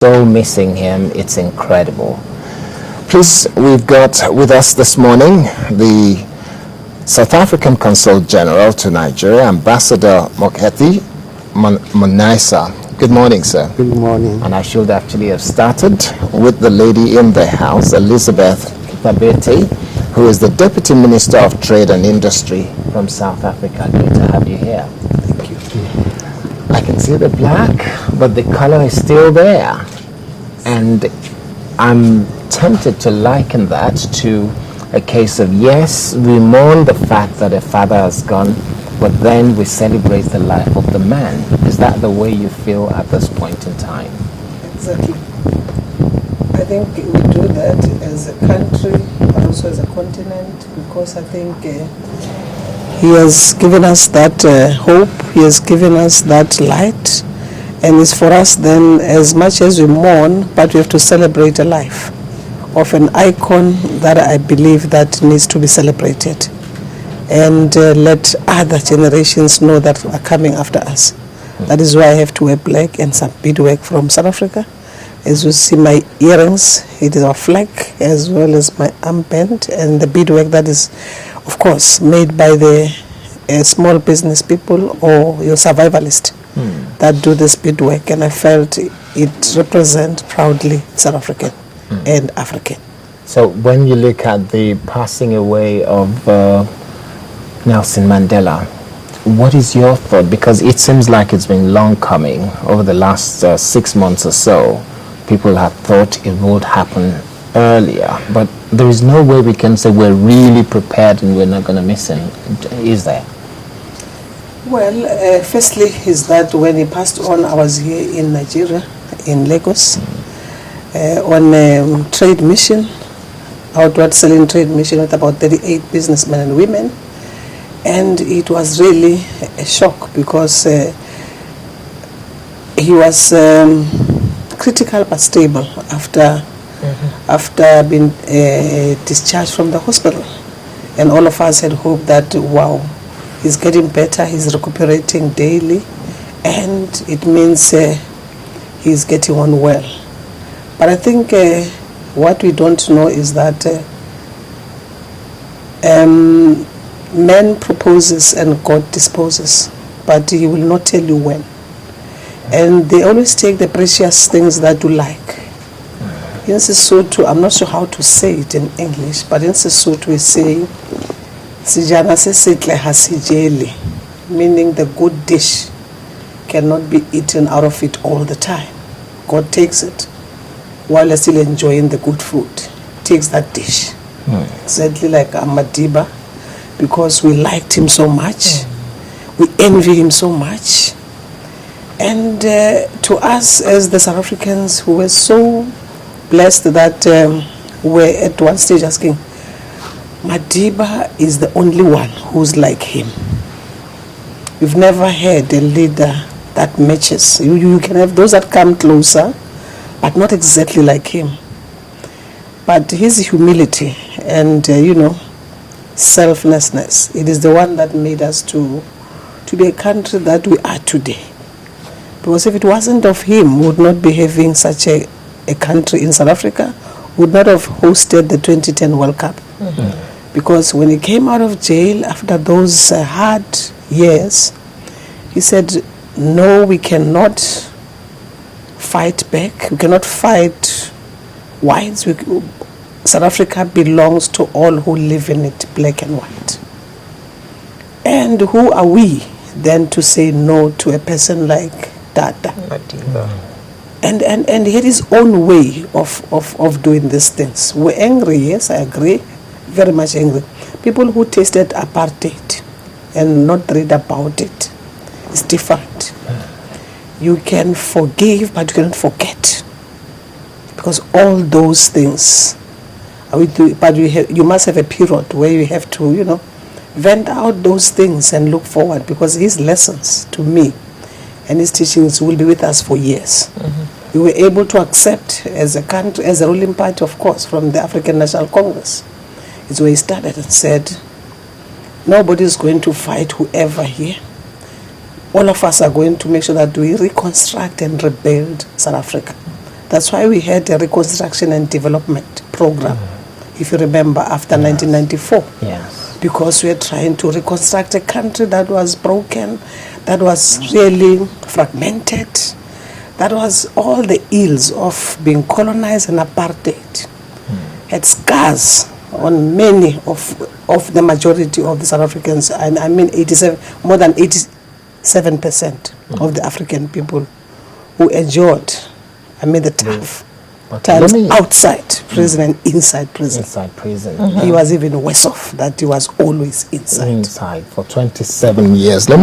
So missing him, it's incredible. Please, we've got with us this morning the South African Consul General to Nigeria, Ambassador Mokhethi Monaisa. Good morning, sir. Good morning. And I should actually have started with the lady in the house, Elizabeth Kipabete, who is the Deputy Minister of Trade and Industry from South Africa. Good to have you here. Thank you. I can see the black, but the color is still there. And I'm tempted to liken that to a case of, yes, we mourn the fact that a father has gone, but then we celebrate the life of the man. Is that the way you feel at this point in time? Exactly. I think we do that as a country, but also as a continent, because I think he has given us that hope, he has given us that light, and it's for us then, as much as we mourn, but we have to celebrate a life of an icon that I believe that needs to be celebrated, and let other generations know that are coming after us. That is why I have to wear black and some beadwork from South Africa. As you see my earrings, it is a flag, as well as my armband and the beadwork that is, of course, made by the small business people or your survivalists that do this beadwork, and I felt it represents proudly South African and African. So when you look at the passing away of Nelson Mandela, what is your thought? Because it seems like it's been long coming. Over the last 6 months or so, people have thought it would happen earlier, but there is no way we can say we're really prepared and we're not going to miss him, is there? Well, firstly is that when he passed on, I was here in Nigeria, in Lagos, on a trade mission, outward selling trade mission with about 38 businessmen and women. And it was really a shock because he was critical but stable after being discharged from the hospital. And all of us had hoped that, wow, he's getting better, he's recuperating daily, and it means he's getting on well. But I think what we don't know is that man proposes and God disposes, but he will not tell you when. And they always take the precious things that you like. In Sesotho, I'm not sure how to say it in English, but in Sesotho we say, Sijana se setle ha sijeli, meaning the good dish cannot be eaten out of it all the time. God takes it while you're still enjoying the good food. Takes that dish. Exactly like Madiba, because we liked him so much, we envy him so much. And to us as the South Africans who were so blessed that were at one stage asking, Madiba is the only one who's like him. We've never had a leader that matches. You can have those that come closer, but not exactly like him. But his humility and, selflessness, it is the one that made us to be a country that we are today. Because if it wasn't of him, we would not be having such a country in South Africa, would not have hosted the 2010 World Cup. Because when he came out of jail after those hard years, he said, no, we cannot fight back. We cannot fight whites. South Africa belongs to all who live in it, black and white. And who are we then to say no to a person like Tata? And he had his own way of doing these things. We're angry, yes, I agree, very much angry. People who tasted apartheid and not read about it, it's different. You can forgive, but you cannot forget. Because all those things, but you must have a period where you have to, vent out those things and look forward, because his lessons to me and his teachings will be with us for years. We were able to accept as a country, as a ruling party, of course, from the African National Congress. It's where he started and said, nobody is going to fight whoever here. All of us are going to make sure that we reconstruct and rebuild South Africa. That's why we had a reconstruction and development program, if you remember, after 1994. Yes. Because we are trying to reconstruct a country that was broken, that was really fragmented, that was all the ills of being colonized and apartheid. Had scars on many of the majority of the South Africans, and I mean more than 87% of the African people who endured, the tough times outside prison and inside prison. Inside prison. He was even worse off, that he was always inside. Inside for 27 years. Let me